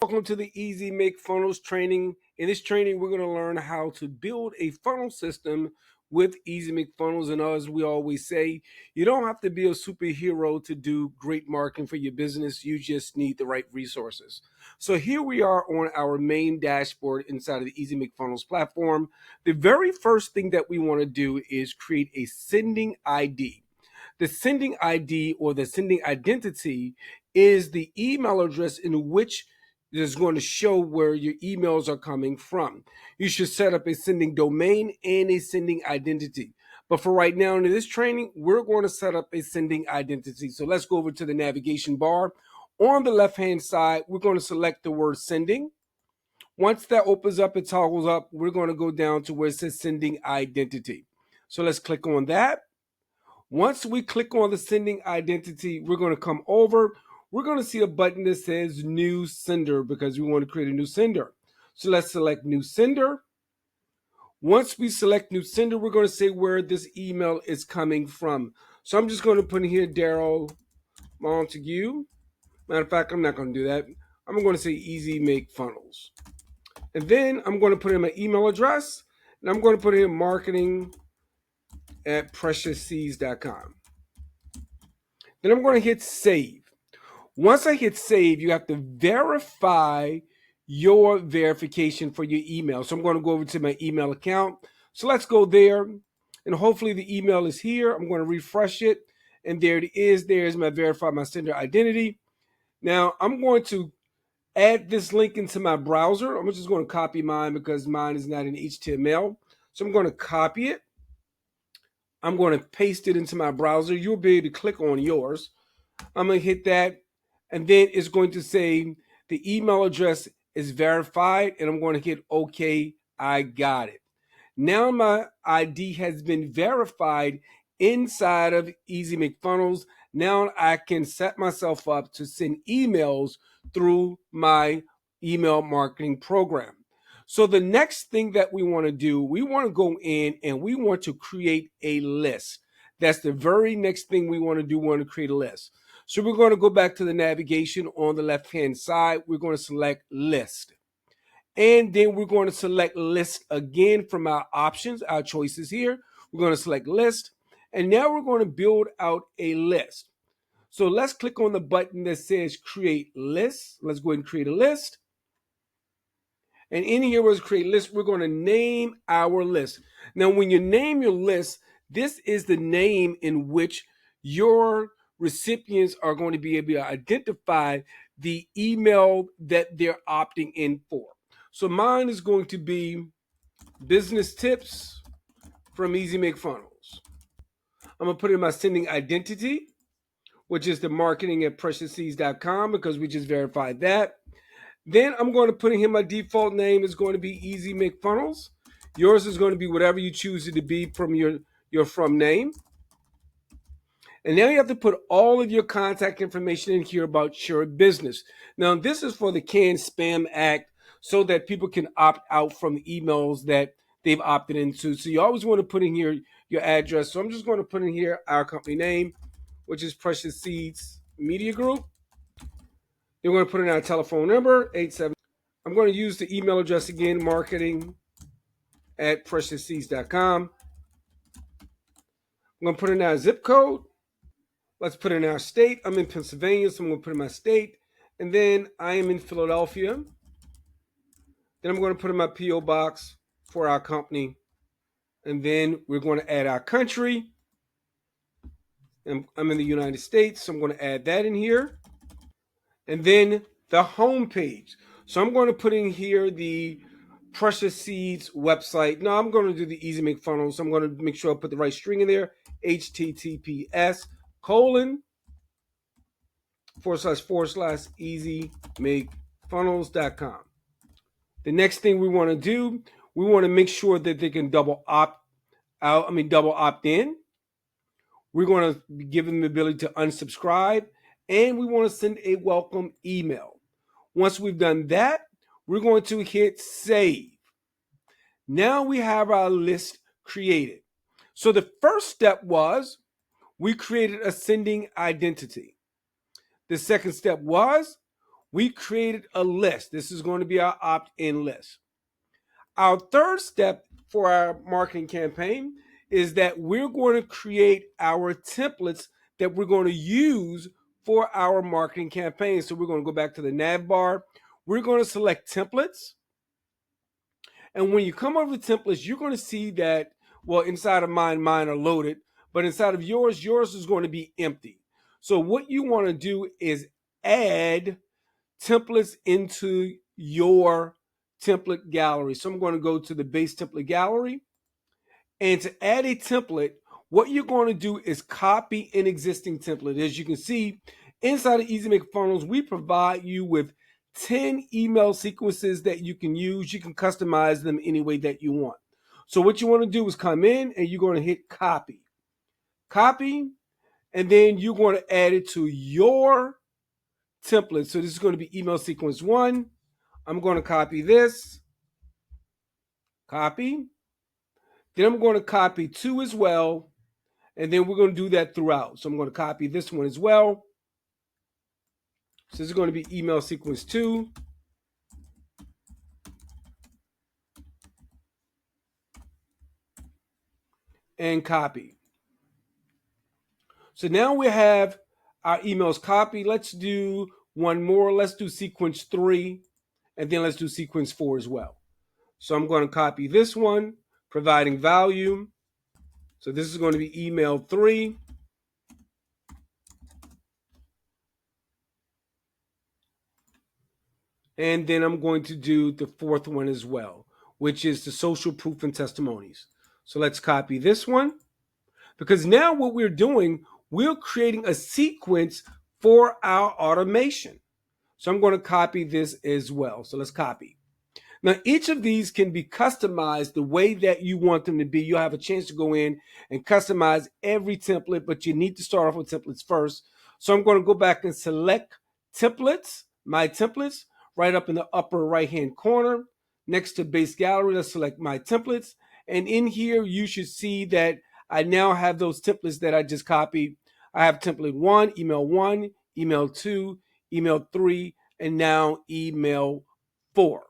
Welcome to the Easy Make Funnels training. In this training, we're going to learn how to build a funnel system with Easy Make Funnels. And as we always say, you don't have to be a superhero to do great marketing for your business. You just need the right resources. So here we are on our main dashboard inside of the Easy Make Funnels platform. The very first thing that we want to do is create a sending ID. The sending ID or the sending identity is the email address in which is going to show where your emails are coming from. You should set up a sending domain and a sending identity. But for right now in this training, we're going to set up a sending identity. So let's go over to the navigation bar. On the left-hand side, we're going to select the word sending. Once that opens up, it toggles up, we're going to go down to where it says sending identity. So let's click on that. Once we click on the sending identity, we're going to come over. We're going to see a button that says new sender because we want to create a new sender. So let's select new sender. Once we select new sender, we're going to say where this email is coming from. So I'm just going to put in here Daryl Montague. Matter of fact, I'm not going to do that. I'm going to say Easy Make Funnels. And then I'm going to put in my email address. And I'm going to put in marketing@preciousseeds.com. Then I'm going to hit save. Once I hit save, you have to verify your verification for your email. So I'm going to go over to my email account. So let's go there. And hopefully the email is here. I'm going to refresh it. And there it is. There's my verify my sender identity. Now I'm going to add this link into my browser. I'm just going to copy mine because mine is not in HTML. So I'm going to copy it. I'm going to paste it into my browser. You'll be able to click on yours. I'm going to hit that. And then it's going to say the email address is verified. And I'm going to hit OK. I got it. Now my ID has been verified inside of Easy Make Funnels. Now I can set myself up to send emails through my email marketing program. So the next thing that we want to do, we want to go in and we want to create a list. That's the very next thing we want to do. We want to create a list. So we're going to go back to the navigation on the left-hand side. We're going to select list. And then we're going to select list again from our options, our choices here. We're going to select list. And now we're going to build out a list. So let's click on the button that says create list. Let's go ahead and create a list. And in here was create list. We're going to name our list. Now, when you name your list, this is the name in which your recipients are going to be able to identify the email that they're opting in for. So mine is going to be business tips from Easy Make Funnels. I'm going to put in my sending identity, which is the marketing@preciousseeds.com because we just verified that. Then I'm going to put in here my default name is going to be Easy Make Funnels. Yours is going to be whatever you choose it to be from your from name. And now you have to put all of your contact information in here about your business. Now, this is for the Can Spam Act so that people can opt out from the emails that they've opted into. So you always want to put in here your address. So I'm just going to put in here our company name, which is Precious Seeds Media Group. You're going to put in our telephone number, 87. I'm going to use the email address again, marketing@preciousseeds.com. I'm going to put in our zip code. Let's put in our state. I'm in Pennsylvania, so I'm going to put in my state. And then I am in Philadelphia. Then I'm going to put in my P.O. box for our company. And then we're going to add our country. And I'm in the United States, so I'm going to add that in here. And then the home page. So I'm going to put in here the Precious Seeds website. No, I'm going to do the Easy Make Funnels. So I'm going to make sure I put the right string in there. https://easymakefunnels.com. The next thing we want to do, we want to make sure that they can double opt in. We're going to give them the ability to unsubscribe, and we want to send a welcome email. Once we've done that, we're going to hit save. Now we have our list created. So the first step was we created a sending identity. The second step was We created a list. This is going to be our opt-in list. Our third step for our marketing campaign is that we're going to create our templates that we're going to use for our marketing campaign. So we're going to go back to the nav bar. We're going to select templates. And when you come over to templates, you're going to see that, well, inside of mine are loaded, but inside of yours is going to be empty. So what you want to do is add templates into your template gallery. So I'm going to go to the base template gallery. And to add a template, what you're going to do is copy an existing template. As you can see, inside of EasyMakeFunnels, we provide you with 10 email sequences that you can use. You can customize them any way that you want. So what you want to do is come in and you're going to hit copy. Copy, and then you're going to add it to your template. So this is going to be email sequence 1. I'm going to copy this. Copy. Then I'm going to copy 2 as well. And then we're going to do that throughout. So I'm going to copy this one as well. So this is going to be email sequence 2. And copy. So now we have our emails copied. Let's do one more. Let's do sequence 3. And then let's do sequence 4 as well. So I'm going to copy this one, providing value. So this is going to be email 3. And then I'm going to do the 4th one as well, which is the social proof and testimonies. So let's copy this one, because now what we're doing, we're creating a sequence for our automation. So I'm going to copy this as well. So let's copy. Now, each of these can be customized the way that you want them to be. You'll have a chance to go in and customize every template, but you need to start off with templates first. So I'm going to go back and select templates, my templates, right up in the upper right-hand corner. Next to base gallery, let's select my templates. And in here, you should see that I now have those templates that I just copied. I have template 1, email 2, email 3, and now email 4.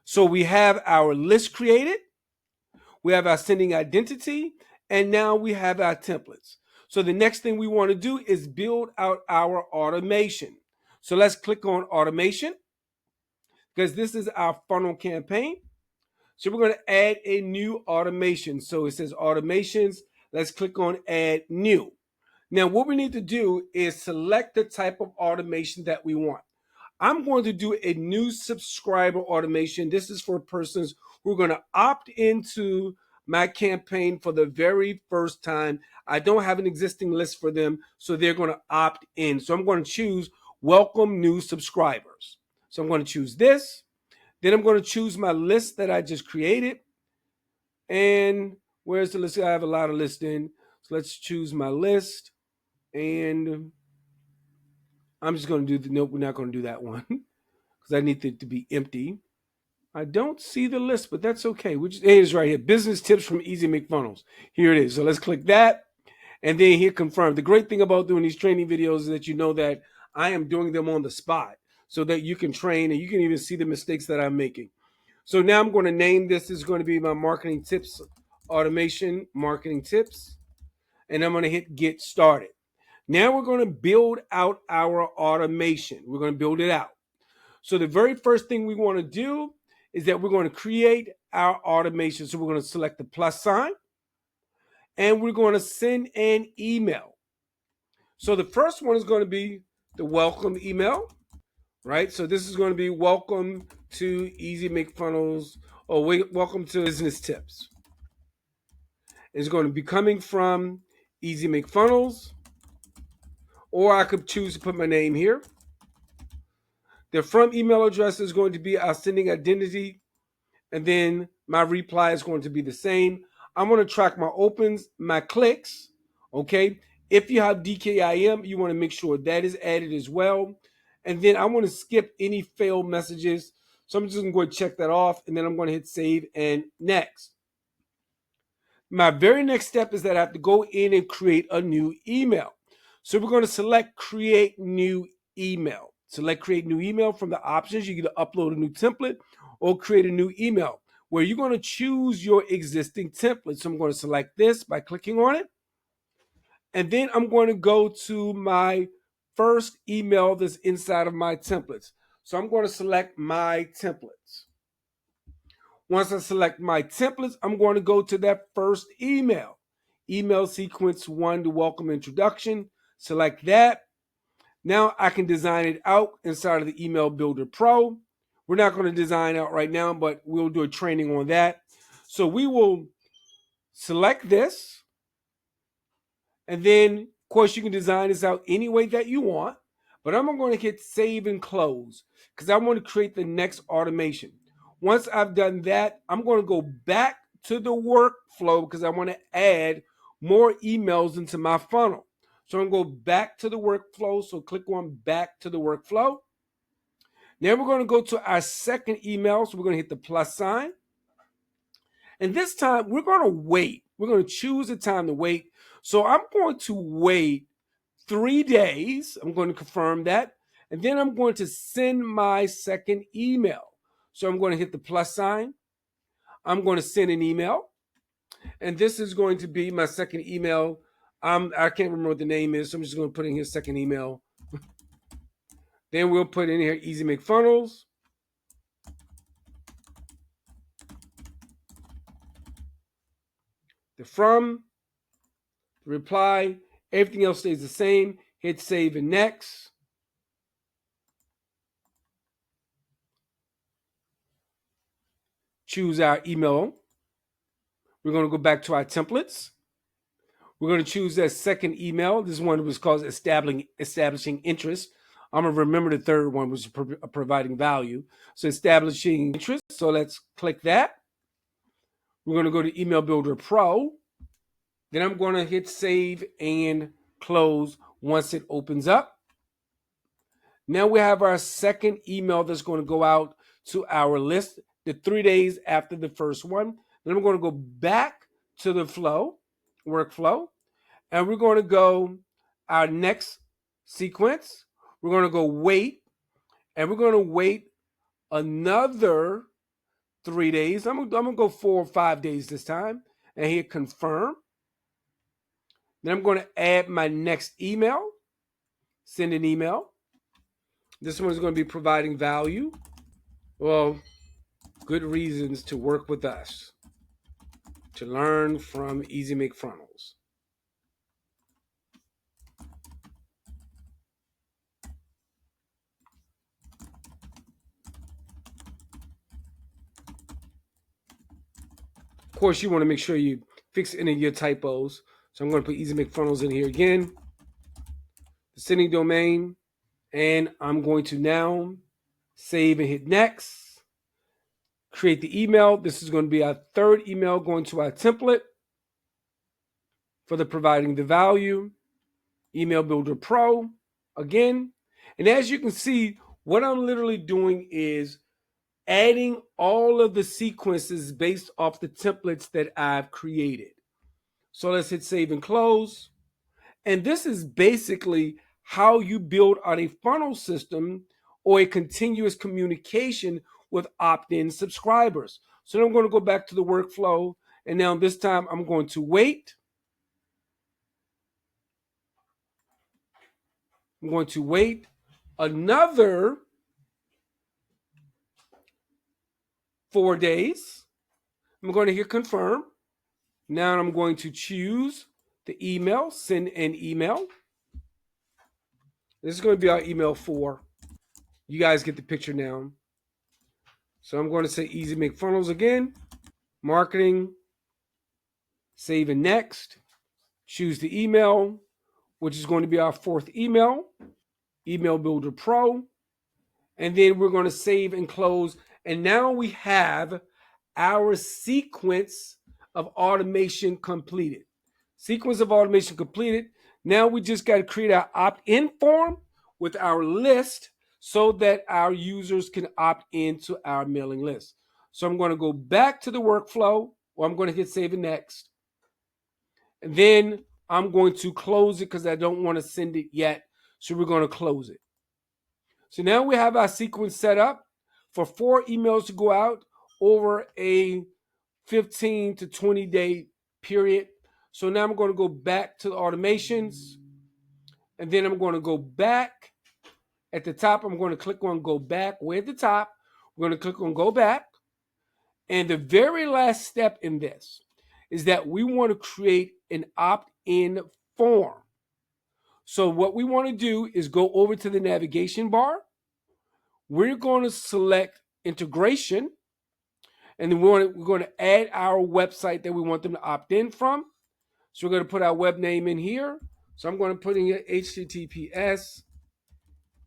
So we have our list created, we have our sending identity, and now we have our templates. So the next thing we want to do is build out our automation. So let's click on automation, because this is our funnel campaign. So we're going to add a new automation. So it says automations. Let's click on add new. Now what we need to do is select the type of automation that we want. I'm going to do a new subscriber automation. This is for persons who are going to opt into my campaign for the very first time. I don't have an existing list for them, so they're going to opt in. So I'm going to choose welcome new subscribers. So I'm going to choose this. Then I'm going to choose my list that I just created. And where's the list? I have a lot of lists in. So let's choose my list. And I'm just going to do nope, we're not going to do that one. Because I need it to be empty. I don't see the list, but that's okay. It is right here. Business tips from EasyMakeFunnels. Here it is. So let's click that. And then hit confirm. The great thing about doing these training videos is that you know that I am doing them on the spot so that you can train and you can even see the mistakes that I'm making. So now I'm going to name this. This is going to be my marketing tips, automation, marketing tips. And I'm going to hit get started. Now we're going to build out our automation. We're going to build it out. So the very first thing we want to do is that we're going to create our automation. So we're going to select the plus sign and we're going to send an email. So the first one is going to be the welcome email, right? So this is going to be welcome to EasyMakeFunnels, or welcome to business tips. It's going to be coming from EasyMakeFunnels, or I could choose to put my name here. The from email address is going to be our sending identity, and then my reply is going to be the same. I'm going to track my opens, my clicks, okay? If you have DKIM, you want to make sure that is added as well. And then I want to skip any failed messages. So I'm just going to go and check that off, and then I'm going to hit save and next. My very next step is that I have to go in and create a new email. So we're going to select create new email. Select create new email. From the options, you can upload a new template or create a new email where you're going to choose your existing template. So I'm going to select this by clicking on it. And then I'm going to go to my first email that's inside of my templates. So I'm going to select my templates. Once I select my templates, I'm going to go to that first email. Email sequence 1 to welcome introduction. Select that. Now I can design it out inside of the Email Builder Pro. We're not going to design out right now, but we'll do a training on that. So we will select this. And then, of course, you can design this out any way that you want. But I'm going to hit save and close because I want to create the next automation. Once I've done that, I'm going to go back to the workflow because I want to add more emails into my funnel. So I'm going to go back to the workflow. So click on back to the workflow. Now we're going to go to our second email. So we're going to hit the plus sign. And this time we're going to wait. We're going to choose a time to wait. So I'm going to wait 3 days. I'm going to confirm that. And then I'm going to send my second email. So I'm going to hit the plus sign. I'm going to send an email. And this is going to be my second email. I can't remember what the name is, so I'm just going to put in here second email. Then we'll put in here EasyMakeFunnels. The from, the reply, everything else stays the same. Hit save and next. Choose our email. We're going to go back to our templates. We're going to choose that second email. This one was called establishing interest. I'm going to remember the third one was providing value. So establishing interest. So let's click that. We're going to go to Email Builder Pro. Then I'm going to hit save and close once it opens up. Now we have our second email that's going to go out to our list the 3 days after the first one. Then we're going to go back to the workflow, and we're going to go our next sequence. We're going to go wait, and we're going to wait another 3 days. I'm going to go 4 or 5 days this time, and hit confirm. Then I'm going to add my next email, send an email. This one is going to be providing value. Well, good reasons to work with us, to learn from EasyMakeFunnels. Of course, you want to make sure you fix any of your typos. So I'm going to put EasyMakeFunnels in here again. The sending domain. And I'm going to now save and hit next. Create the email. This is going to be our third email going to our template for the providing the value. Email Builder Pro again. And as you can see, what I'm literally doing is adding all of the sequences based off the templates that I've created. So let's hit save and close. And this is basically how you build out a funnel system or a continuous communication with opt-in subscribers. So I'm going to go back to the workflow. And now this time I'm going to wait. I'm going to wait another 4 days. I'm going to hit confirm. Now I'm going to choose the email, send an email. This is going to be our email 4. You guys get the picture now. So I'm going to say EasyMakeFunnels again. Marketing. Save and next. Choose the email, which is going to be our 4th email. Email Builder Pro. And then we're going to save and close. And now we have our sequence of automation completed. Sequence of automation completed. Now we just got to create our opt-in form with our list so that our users can opt into our mailing list. So I'm going to go back to the workflow, or I'm going to hit save and next. And then I'm going to close it because I don't want to send it yet. So we're going to close it. So now we have our sequence set up for 4 emails to go out over a 15 to 20 day period. So now I'm going to go back to the automations, and then I'm going to go back at the top. I'm going to click on go back. Way at the top, we're going to click on go back. And the very last step in this is that we want to create an opt-in form. So what we want to do is go over to the navigation bar. We're going to select integration, and then we're going to add our website that we want them to opt in from. So we're going to put our web name in here. So I'm going to put in here HTTPS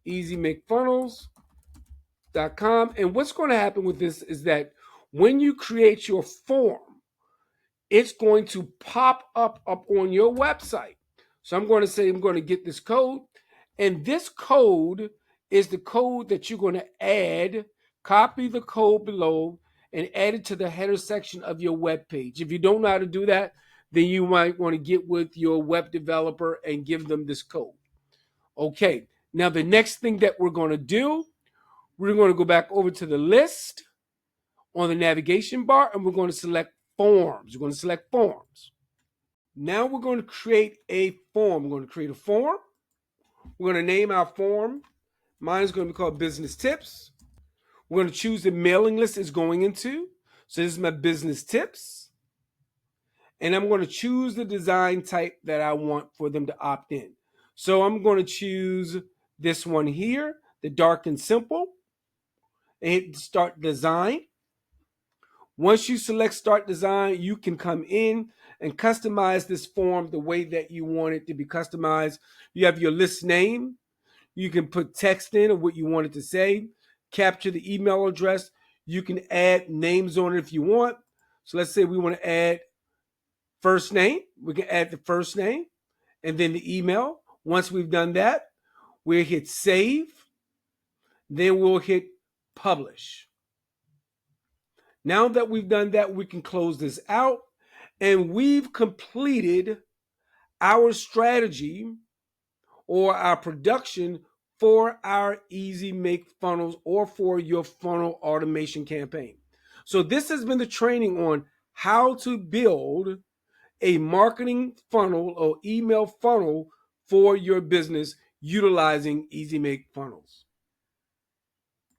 EasyMakeFunnels.com. And what's going to happen with this is that when you create your form, it's going to pop up on your website. So I'm going to say I'm going to get this code, and this code is the code that you're going to add. Copy the code below and add it to the header section of your web page. If you don't know how to do that, then you might want to get with your web developer and give them this code. Okay, now the next thing that we're going to do, we're going to go back over to the list on the navigation bar, and we're going to select forms. We're going to select forms. Now we're going to create a form. We're going to create a form. We're going to name our form. Mine is going to be called Business Tips. We're going to choose the mailing list it's going into. So this is my Business Tips. And I'm going to choose the design type that I want for them to opt in. So I'm going to choose this one here, the dark and simple, and hit Start Design. Once you select Start Design, you can come in and customize this form the way that you want it to be customized. You have your list name. You can put text in of what you want it to say, capture the email address. You can add names on it if you want. So let's say we want to add first name. We can add the first name and then the email. Once we've done that, we'll hit save. Then we'll hit publish. Now that we've done that, we can close this out, and we've completed our strategy or our production for our Easy Make Funnels or for your funnel automation campaign. So this has been the training on how to build a marketing funnel or email funnel for your business utilizing Easy Make Funnels.